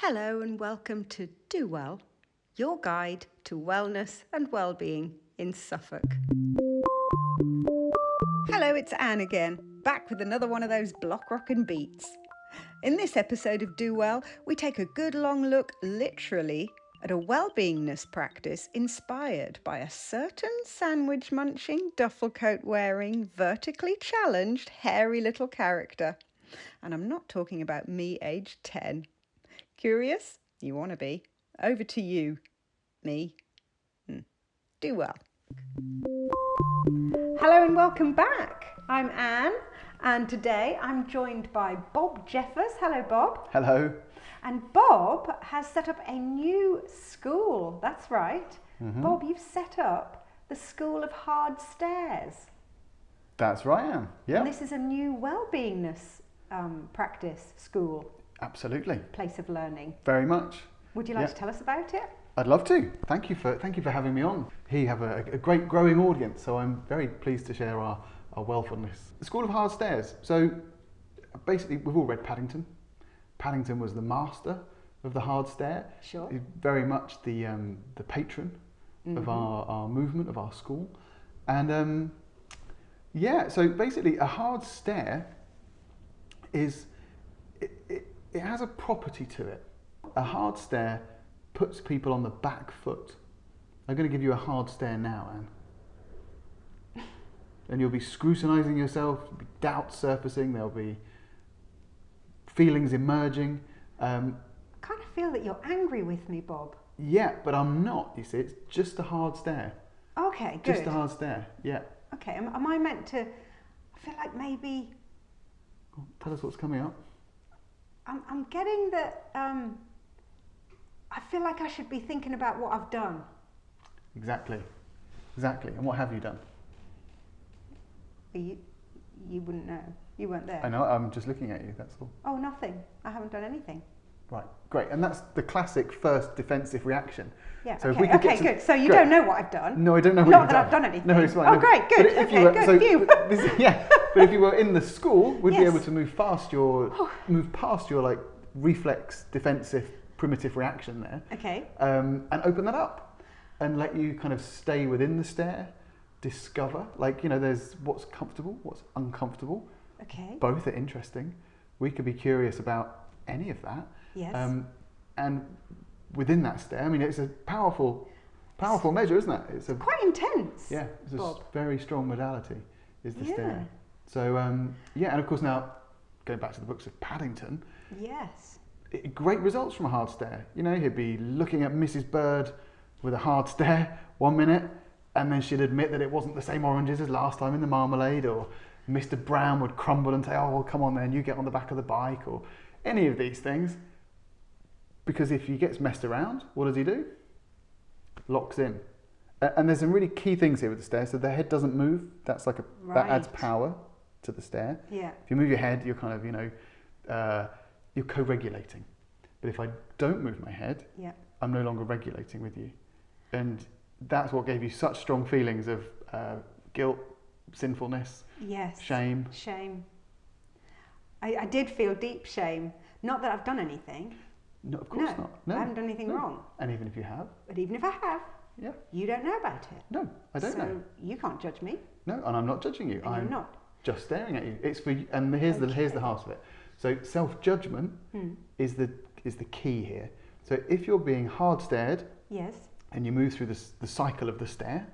Hello and welcome to Do Well, your guide to wellness and well-being in Suffolk. Hello, it's Anne again, back with another one of those block rockin' beats. In this episode of Do Well, we take a good long look, literally, at a wellbeingness practice inspired by a certain sandwich-munching, duffel coat-wearing, vertically challenged, hairy little character. And I'm not talking about me aged 10. Curious? You want to be. Over to you, me. Do well. Hello and welcome back. I'm Anne, and today I'm joined by Bob Jeffers. Hello, Bob. Hello. And Bob has set up a new school. That's right. Bob, you've set up the School of Hard Stairs. That's right, Anne. Yeah. And this is a new wellbeingness practice school. Absolutely. Place of learning. Very much. Would you like to tell us about it? I'd love to. Thank you for having me on. Here you have a great growing audience, so I'm very pleased to share our wellfulness. The School of Hard Stairs. So basically, we've all read Paddington. Paddington was the master of the hard stair. Sure. He's very much the patron of our movement, of our school. And so basically a hard stair is, it has a property to it. A hard stair puts people on the back foot. I'm going to give you a hard stare now, Anne. And you'll be scrutinising yourself, there'll be doubts surfacing, there'll be feelings emerging. I kind of feel that you're angry with me, Bob. Yeah, but I'm not, you see. It's just a hard stare. Okay, good. Just a hard stare, yeah. Okay, am I meant to... I feel like maybe... Tell us what's coming up. I'm getting that... I feel like I should be thinking about what I've done. Exactly. And what have you done? You wouldn't know. You weren't there. I know, I'm just looking at you, that's all. Oh, nothing. I haven't done anything. Right, great. And that's the classic first defensive reaction. Yeah, so okay, good. So you don't know what I've done? No, I don't know what Not you've that done. I've done anything. No, it's fine. Oh, No, great, good. But if Okay, you were, good so, for you. but if you were in the school, we'd be Yes. able to move past your like reflex, defensive, primitive reaction there. Okay. And open that up and let you kind of stay within the stair, discover, there's what's comfortable, what's uncomfortable. Okay. Both are interesting. We could be curious about any of that. Yes. And within that stare, I mean, it's a powerful measure, isn't it? It's quite intense. Yeah, it's Bob. a very strong modality, is the Yeah. stare. So, and of course now, going back to the books of Paddington, Yes. great results from a hard stare. He'd be looking at Mrs. Bird with a hard stare 1 minute, and then she'd admit that it wasn't the same oranges as last time in the marmalade, or Mr. Brown would crumble and say, oh, well, come on then, you get on the back of the bike, or any of these things. Because if he gets messed around, what does he do? Locks in. And there's some really key things here with the stair. So the head doesn't move. That's that adds power to the stair. Yeah. If you move your head, you're kind of, you're co-regulating. But if I don't move my head, I'm no longer regulating with you. And that's what gave you such strong feelings of guilt, sinfulness, shame. Shame. I did feel deep shame. Not that I've done anything. No, of course not. No, I haven't done anything wrong. And even if you have. But even if I have, you don't know about it. No, I don't know. So you can't judge me. No, and I'm not judging you. I'm not. Just staring at you. It's for you, and here's the heart of it. So self-judgment is the key here. So if you're being hard stared, and you move through the cycle of the stare,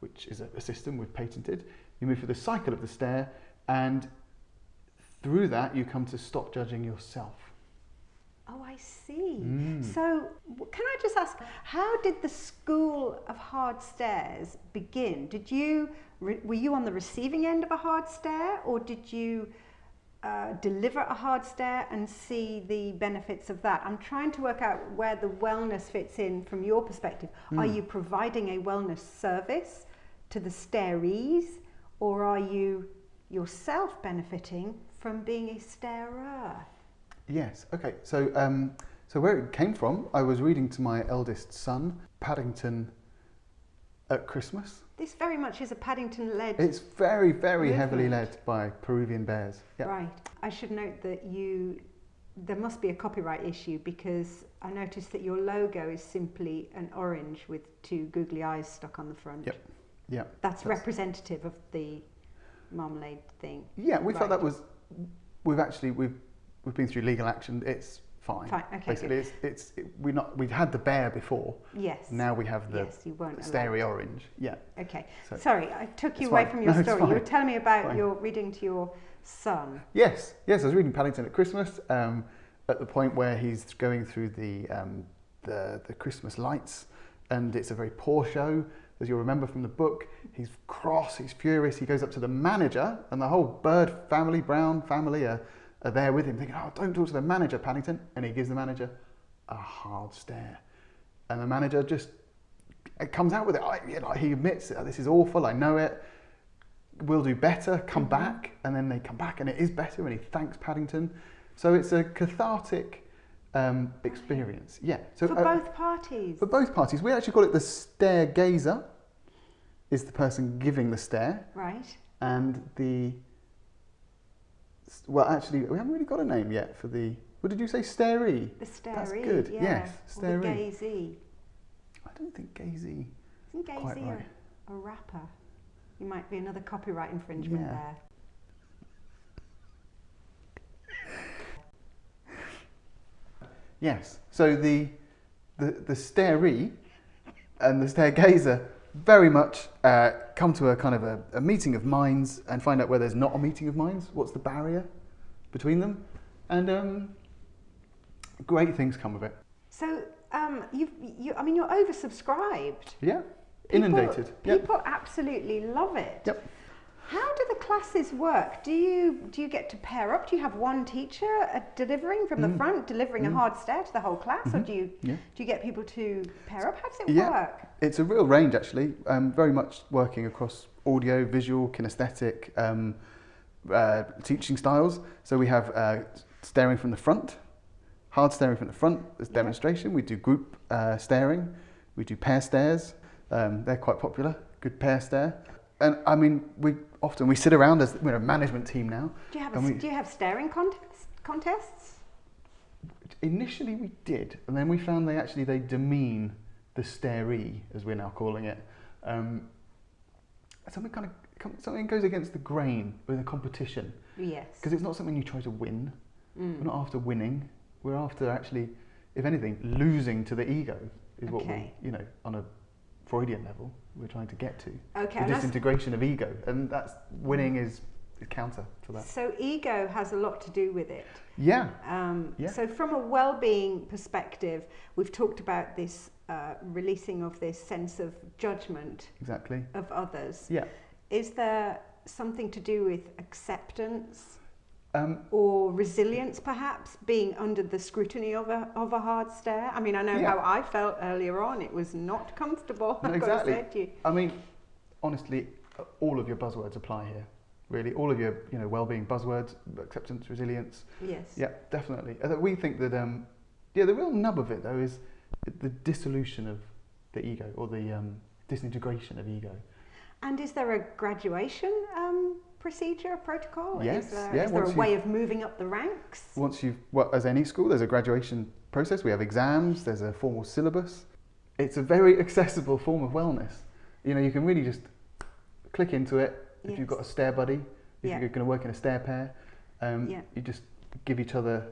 which is a system we've patented, you move through the cycle of the stare, and through that you come to stop judging yourself. Oh, I see. So can I just ask, how did the School of Hard Stares begin? Were you on the receiving end of a hard stare, or did you deliver a hard stare and see the benefits of that? I'm trying to work out where the wellness fits in from your perspective. Are you providing a wellness service to the starees, or are you yourself benefiting from being a starer? Yes. Okay. So, so where it came from, I was reading to my eldest son Paddington at Christmas. This very much is a Paddington-led. It's very, very movement. Heavily led by Peruvian bears. Yep. Right. I should note that you there must be a copyright issue, because I noticed that your logo is simply an orange with two googly eyes stuck on the front. Yep. Yeah. That's representative of the marmalade thing. Yeah, we felt that was. We've been through legal action. It's fine. Fine. Okay. Basically, we've had the bear before. Yes. Now we have the starry orange. Yeah. Okay. So Sorry, I took you away from your story. You were telling me about your reading to your son. Yes. I was reading Paddington at Christmas. At the point where he's going through the Christmas lights, and it's a very poor show. As you'll remember from the book, he's cross, he's furious. He goes up to the manager, and the whole Bird family, Brown family, are there with him, thinking, "Oh, don't talk to the manager, Paddington." And he gives the manager a hard stare, and the manager just comes out with it. He admits, "This is awful. I know it. We'll do better. Come back." And then they come back, and it is better. And he thanks Paddington. So it's a cathartic experience. Yeah. So for both parties. For both parties, we actually call it the stare gazer. Is the person giving the stare. Right. And actually, we haven't really got a name yet for the. What did you say? Staree. The staree. That's good. Yeah. Yes. Staree. Or the gazee. I don't think gazee. Isn't gazee right. a rapper? You might be another copyright infringement there. Yes. So the staree and the stargazer very much come to a kind of a meeting of minds and find out where there's not a meeting of minds. What's the barrier between them? And great things come of it. So you're oversubscribed. Yeah. Inundated. People absolutely love it. Yep. How do the classes work? Do you get to pair up? Do you have one teacher delivering from the front, delivering a hard stare to the whole class, or do you get people to pair up? How does it work? It's a real range, actually. Very much working across audio, visual, kinesthetic teaching styles. So we have staring from the front, hard staring from the front as demonstration. We do group staring. We do pair stares. They're quite popular. Good pair stare. And I mean, we sit around as we're a management team now. Do you have staring contests? Initially we did, and then we found they demean the staree, as we're now calling it. Something goes against the grain with a competition. Yes. Because it's not something you try to win. We're not after winning. We're after actually, if anything, losing to the ego is what we, on a Freudian level, we're trying to get to. Okay. The disintegration of ego, and that's winning is counter to that. So ego has a lot to do with it. Yeah. So from a well-being perspective, we've talked about this releasing of this sense of judgment. Exactly. Of others. Yeah. Is there something to do with acceptance? Or resilience, perhaps, being under the scrutiny of a hard stare? I mean, I know how I felt earlier on. It was not comfortable, I've got to say to you. I mean, honestly, all of your buzzwords apply here. Really, all of your well-being buzzwords, acceptance, resilience. Yes. Yeah, definitely. We think that the real nub of it though is the dissolution of the ego, or the disintegration of ego. And is there a graduation procedure, a protocol? Yes. Is there a way of moving up the ranks? As any school, there's a graduation process. We have exams. There's a formal syllabus. It's a very accessible form of wellness. You can really just click into it. If you've got a stare buddy, if you're going to work in a stare pair, you just give each other.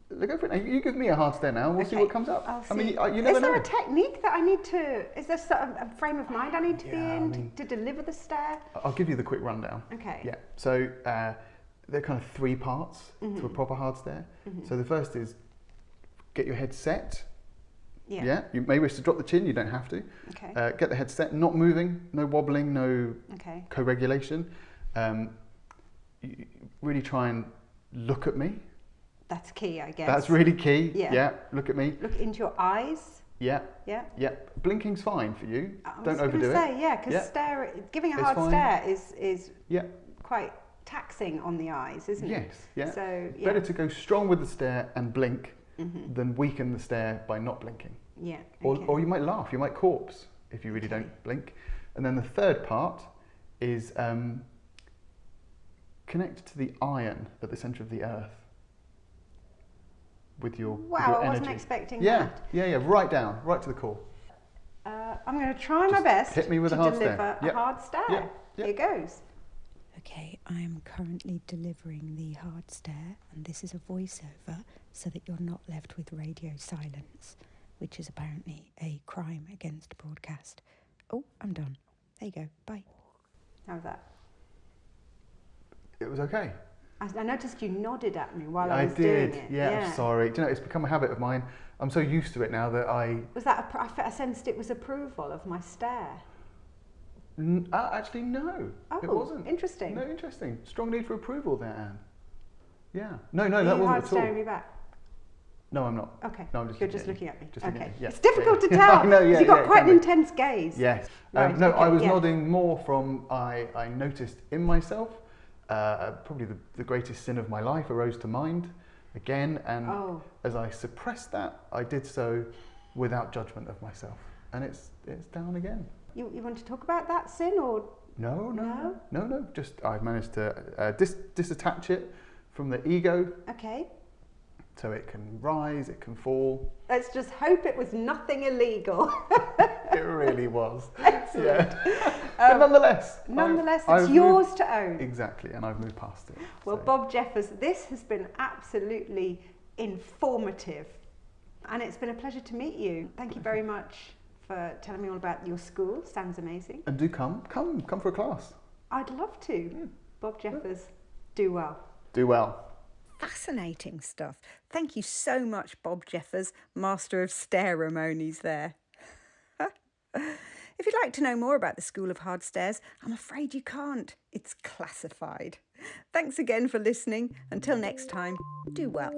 Go for it. You give me a hard stare now, and we'll see what comes up. I mean, you never know. Is there a technique that I need to? Is there a frame of mind I need to be in to deliver the stare? I'll give you the quick rundown. Okay. Yeah. So there are kind of three parts to a proper hard stare. So the first is get your head set. Yeah. You may wish to drop the chin. You don't have to. Okay. Get the head set, not moving, no wobbling, no co-regulation. Really try and look at me. That's key, I guess. That's really key. Yeah. Look at me. Look into your eyes. Yeah. Blinking's fine for you. Don't overdo it. Because giving a hard stare is quite taxing on the eyes, isn't it? Yes. Yeah. So better to go strong with the stare and blink than weaken the stare by not blinking. Yeah. Or you might laugh. You might corpse if you really don't blink. And then the third part is connect to the iron at the centre of the earth. with your Wow, I energy. wasn't expecting Yeah, that. yeah, right down, right to the core. I'm going to try my Just best hit me with to a hard deliver stare. a Yep. hard stare. Yep. Yep. Here goes. Okay, I am currently delivering the hard stare, and this is a voiceover so that you're not left with radio silence, which is apparently a crime against broadcast. Oh, I'm done. There you go. Bye. How's that? It was okay. I noticed you nodded at me while I I was did. doing it. Yeah, sorry. Do you know, it's become a habit of mine. I'm so used to it now that Was that I sensed it was approval of my stare. Actually, no. Oh, it wasn't. Interesting. No, interesting. Strong need for approval there, Anne. Yeah. No, that Are you wasn't hard at all. staring me back? No, I'm not. Okay. No, I'm just You're just looking at me. Just looking Okay. at me. Yeah. It's difficult Yeah. to tell. I know, yeah, You've got yeah, it quite can an be. intense gaze. Yes. Right, No, okay, I was yeah. nodding more from I noticed in myself, probably the greatest sin of my life arose to mind again, and as I suppressed that, I did so without judgment of myself, and it's down again. You want to talk about that sin or? No. Just I've managed to disattach it from the ego, Okay. so it can rise, it can fall. Let's just hope it was nothing illegal. It really was. Excellent. Yeah. But nonetheless, It's I've yours moved, to own. Exactly, and I've moved past it. Well, so. Bob Jeffers, this has been absolutely informative, and it's been a pleasure to meet you. Thank you very much for telling me all about your school. Sounds amazing. And do come for a class. I'd love to. Bob Jeffers, do well. Do well. Fascinating stuff. Thank you so much, Bob Jeffers, master of ceremonies there. If you'd like to know more about the School of Hard Stares, I'm afraid you can't. It's classified. Thanks again for listening. Until next time, do well.